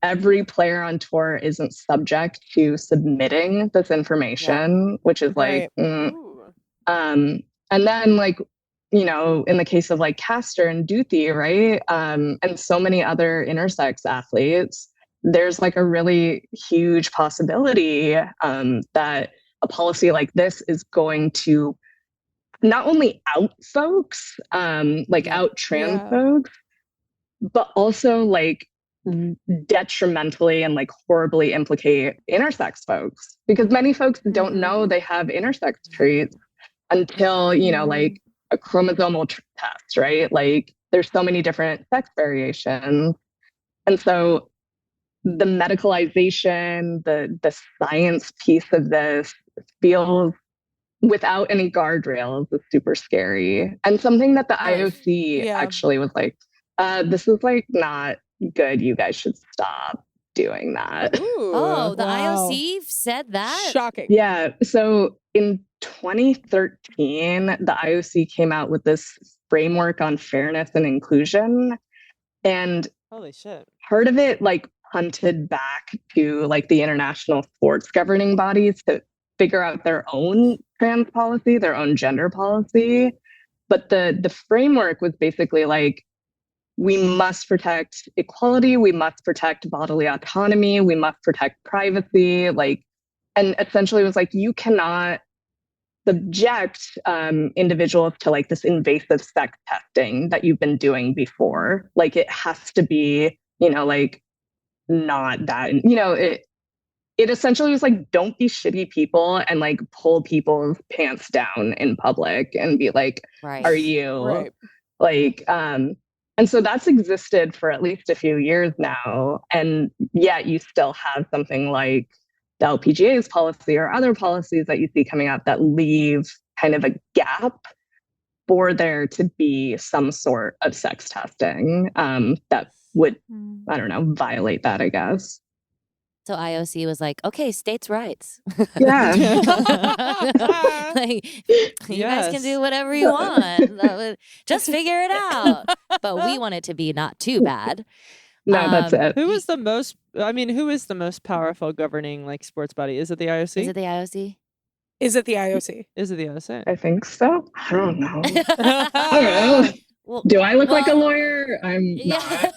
every player on tour isn't subject to submitting this information, which is like and then like, you know, in the case of like Castor and Duthie, right? And so many other intersex athletes, there's like a really huge possibility that a policy like this is going to not only out folks, out trans folks, but also like detrimentally and like horribly implicate intersex folks because many folks don't know they have intersex traits until, you know, like a chromosomal test, right? Like there's so many different sex variations. And so the medicalization, the science piece of this feels without any guardrails is super scary. And something that the IOC actually was like, this is like not good. You guys should stop doing that. The IOC said that? Shocking. Yeah. So in 2013, the IOC came out with this framework on fairness and inclusion. And holy shit. Part of it like punted back to like the international sports governing bodies to figure out their own trans policy, their own gender policy. But the framework was basically like, we must protect equality, we must protect bodily autonomy, we must protect privacy, like, and essentially it was like, you cannot subject individuals to like this invasive sex testing that you've been doing before. Like it has to be, you know, like not that, you know, it essentially was like, don't be shitty people and like pull people's pants down in public and be like, are you like, and so that's existed for at least a few years now. And yet you still have something like the LPGA's policy or other policies that you see coming out that leave kind of a gap for there to be some sort of sex testing that would, I don't know, violate that, I guess. So IOC was like, okay, states' rights. Yeah. Like, you guys can do whatever you want. Just figure it out. But we want it to be not too bad. No, that's it. Who is the most powerful governing like sports body? Is it the IOC? Is it the IOC? Is it the IOC? Is it the IOC? I think so. I don't know. I don't know. Do I look like a lawyer? I'm not.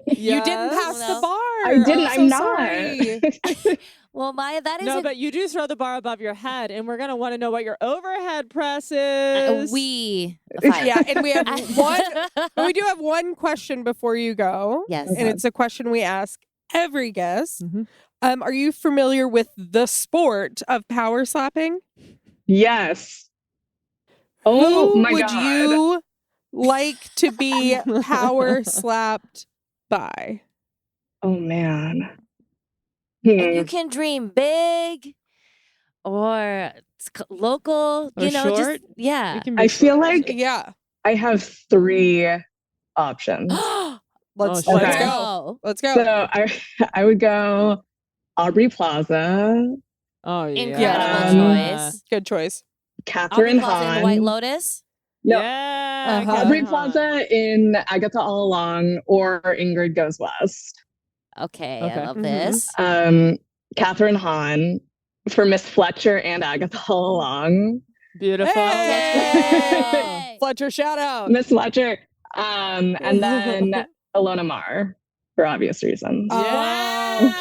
You didn't pass the bar. bar. I didn't. I'm I'm so not. sorry. Well, Maya, that is No, but you do throw the bar above your head, and we're gonna want to know what your overhead press is. we. Yeah, and we have but we do have one question before you go. Yes. And it's a question we ask every guest. Mhm. Are you familiar with the sport of power slapping? Yes. Oh Who my would God. you like to be power slapped by? Oh man. And you can dream big or local, Or you know, just short? yeah. It can be I short feel also. like Yeah. I have 3 options. Let's Oh, Okay. shit. go. Let's go. So I would go Aubrey Plaza, Oh yeah. Incredible choice. Good choice. Aubrey Catherine Plaza in the White Hahn. Lotus. No, Yeah. Uh-huh. Aubrey Catherine Hahn. Plaza in Agatha All Along or Ingrid Goes West. Okay, Okay. I love Mhm. this. Catherine Hahn for Miss Fletcher and Agatha All Along. Beautiful. Hey! Fletcher, shout out. Miss Fletcher. And then Ilona Mar for obvious reasons. Yeah.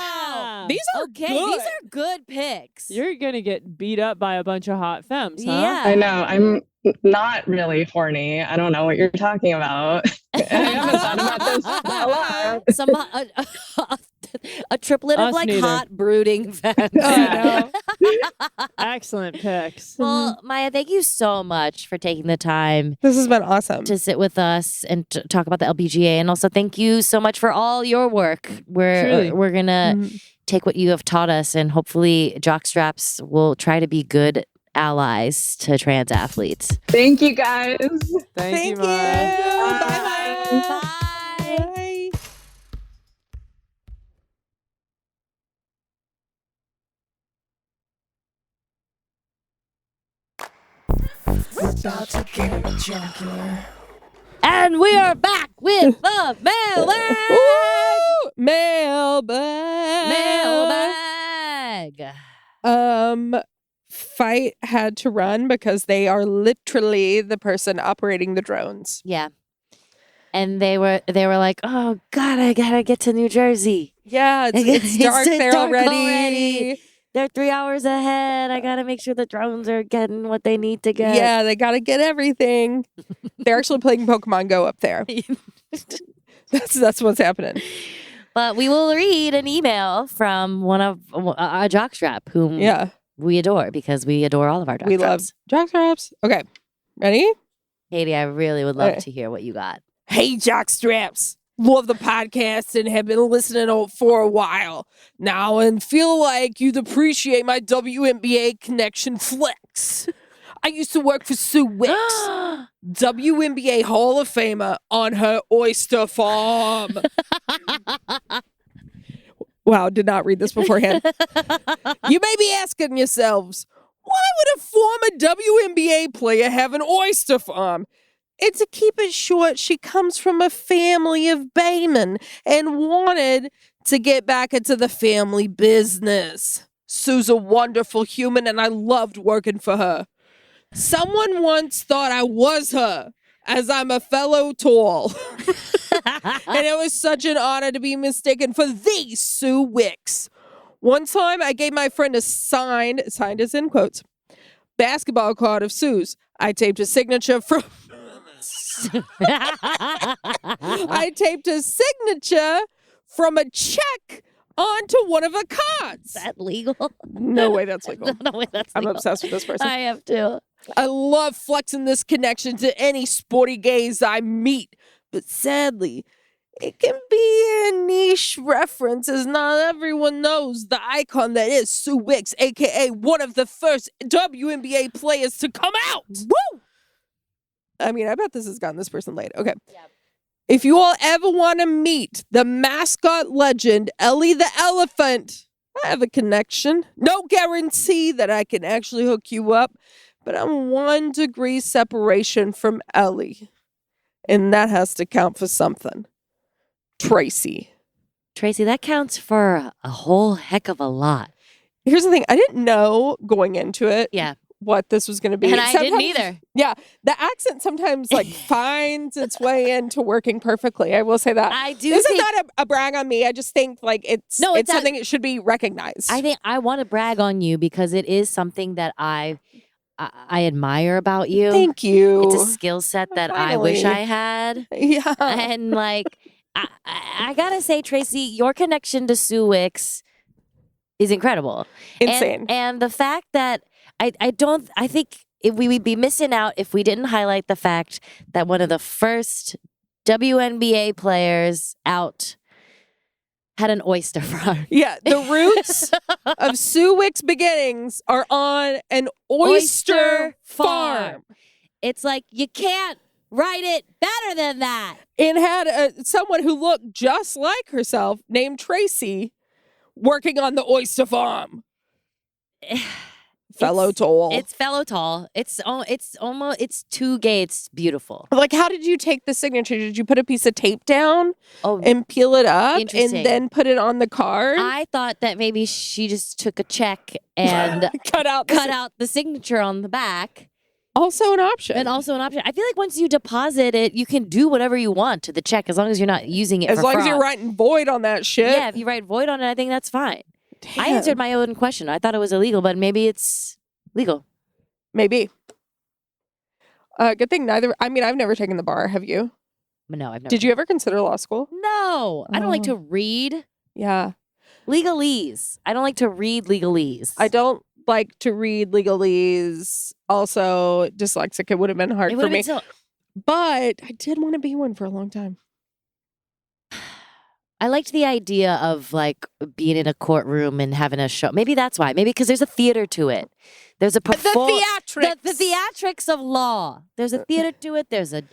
These are Okay, good. these are good picks. You're gonna get beat up by a bunch of hot femmes, huh? Yeah. I know. I'm not really horny. I don't know what you're talking about. I haven't thought about this a lot. Some a triplet of Us like neither. hot brooding fans. Yeah. Excellent picks. Well, Maya, thank you so much for taking the time This has been awesome. to sit with us and talk about the LPGA, and also thank you so much for all your work. Truly. We're gonna take what you have taught us, and hopefully, jockstraps will try to be good allies to trans athletes. Thank you guys. Thank you, you. Maya. Bye-bye. Bye. Bye. And we are back with the mailbag. Ooh, mailbag. Mailbag. Fight had to run because they are literally the person operating the drones. Yeah. And they were like, oh God, I gotta get to New Jersey. Yeah, it's dark It's there dark already. already. They're 3 hours ahead. I gotta make sure the drones are getting what they need to get. Yeah, they got to get everything. They're actually playing Pokemon Go up there. That's what's happening. But we will read an email from one of a jockstrap whom Yeah, we adore because we adore all of our jockstraps. we love jockstraps. Okay, ready? Katie, I really would love Okay. to hear what you got. Hey, jockstraps. Love the podcast and have been listening for a while now and feel like you'd appreciate my WNBA connection flex. I used to work for Sue Wicks, WNBA Hall of Famer, on her oyster farm. Wow, did not read this beforehand. You may be asking yourselves, why would a former WNBA player have an oyster farm? And to keep it short, she comes from a family of baymen and wanted to get back into the family business. Sue's a wonderful human and I loved working for her. Someone once thought I was her, as I'm a fellow tall. And it was such an honor to be mistaken for the Sue Wicks. One time I gave my friend a signed as in quotes, basketball card of Sue's. I taped a signature from I taped a signature from a check onto one of her cards. Is that legal? No way that's legal. No way that's I'm legal. obsessed with this person. I have to. I love flexing this connection to any sporty gays I meet, but sadly, it can be a niche reference as not everyone knows the icon that is Sue Wicks, aka one of the first WNBA players to come out. Woo! I mean, I bet this has gotten this person laid. Okay. Yeah. If you all ever want to meet the mascot legend, Ellie the Elephant, I have a connection. No guarantee that I can actually hook you up, but I'm 1 degree separation from Ellie. And that has to count for something. Tracy. Tracy, that counts for a whole heck of a lot. Here's the thing. I didn't know going into it Yeah. what this was going to be. And I didn't either. Yeah. The accent sometimes like finds its way into working perfectly. I will say that. I do This think- is not a brag on me. I just think like it's something that should be recognized. I think I want to brag on you because it is something that I admire about you. Thank you. It's a skill set that I wish I had. Yeah. And like, I gotta say, Tracy, your connection to Sue Wicks is incredible. Insane. And the fact that I think we would be missing out if we didn't highlight the fact that one of the first WNBA players out had an oyster farm. Yeah, the roots of Sue Wicks' beginnings are on an oyster farm. It's like, you can't write it better than that. And had someone who looked just like herself named Tracy working on the oyster farm. Fellow tall. It's fellow tall. It's almost, it's too gay. It's beautiful. Like, how did you take the signature? Did you put a piece of tape down Oh, and peel it up and interesting. then put it on the card? I thought that maybe she just took a check and cut out the signature on the back. Also an option. And also an option. I feel like once you deposit it, you can do whatever you want to the check as long as you're not using it as for long fraud. as you're writing void on that shit. Yeah, if you write void on it, I think that's fine. Damn. I answered my own question. I thought it was illegal, but maybe it's legal. Maybe. Good thing neither. I mean, I've never taken the bar. Have you? No, I've never. Did you ever consider law school? No, I don't like to read Yeah. legalese. I don't like to read legalese. I don't like to read legalese. Also, dyslexic. It would have been hard It for would've me. been so- But I did want to be one for a long time. I liked the idea of like being in a courtroom and having a show. Maybe that's why. Maybe because there's a theater to it. There's a The theatrics. The theatrics of law. There's a theater to it. There's an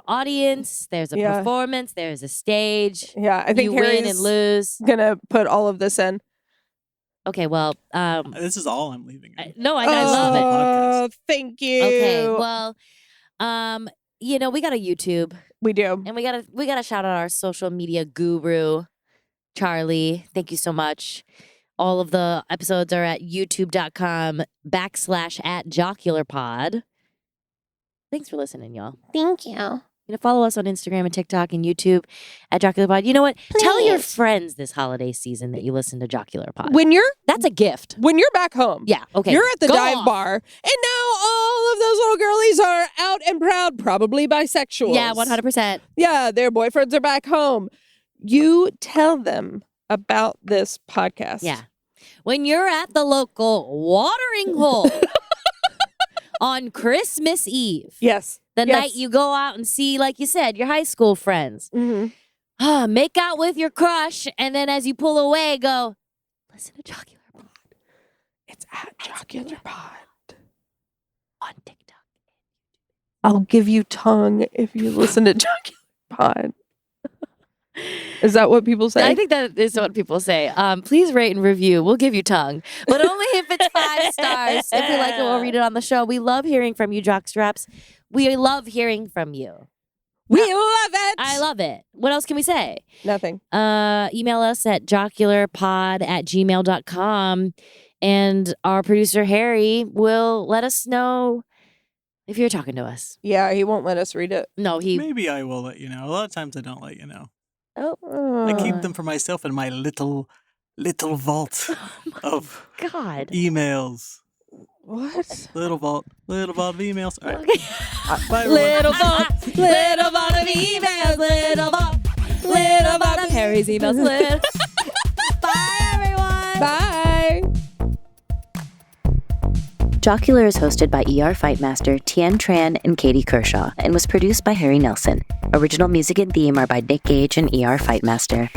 audience. There's a Yeah. performance. There's a stage. Yeah, I think You win Harry's and lose. gonna put all of this in. Okay, well, This is all I'm leaving. no, I love it. Oh, thank you. Okay, well, we got a YouTube. We do. And we gotta shout out our social media guru, Charlie. Thank you so much. All of the episodes are at youtube.com/@jocularpod. Thanks for listening, y'all. Thank you. Follow us on Instagram and TikTok and YouTube at JocularPod. You know what? Tell your friends this holiday season that you listen to Jocular Pod. That's a gift. When you're back home. Yeah, okay. You're at the Go dive off. bar, and now all of those little girlies are out and proud, probably bisexual. Yeah, 100%. Yeah, their boyfriends are back home. You tell them about this podcast. Yeah. When you're at the local watering hole on Christmas Eve. Yes. The Yes. night you go out and see, like you said, your high school friends. Mm-hmm. Make out with your crush, and then as you pull away, go, listen to Jocular Pod. It's at Jocular Pod. On TikTok. I'll give you tongue if you listen to Jocular Pod. Is that what people say? I think that is what people say. Please rate and review. We'll give you tongue, but only if it's 5 stars. If we like it, we'll read it on the show. We love hearing from you, Jockstraps. We love hearing from you. We love it. I love it. What else can we say? Nothing. Email us at jocularpod@gmail.com, and our producer, Harry, will let us know if you're talking to us. Yeah, he won't let us read it. No, Maybe I will let you know. A lot of times I don't let you know. Oh, I keep them for myself in my little vault of God. emails. What? Little vault of emails. All right. Okay. Bye, everyone. Little vault of emails, little vault of Harry's emails. Bye, everyone. Bye. Jocular is hosted by ER Fightmaster, Tien Tran, and Katie Kershaw, and was produced by Harry Nelson. Original music and theme are by Nick Gage and ER Fightmaster.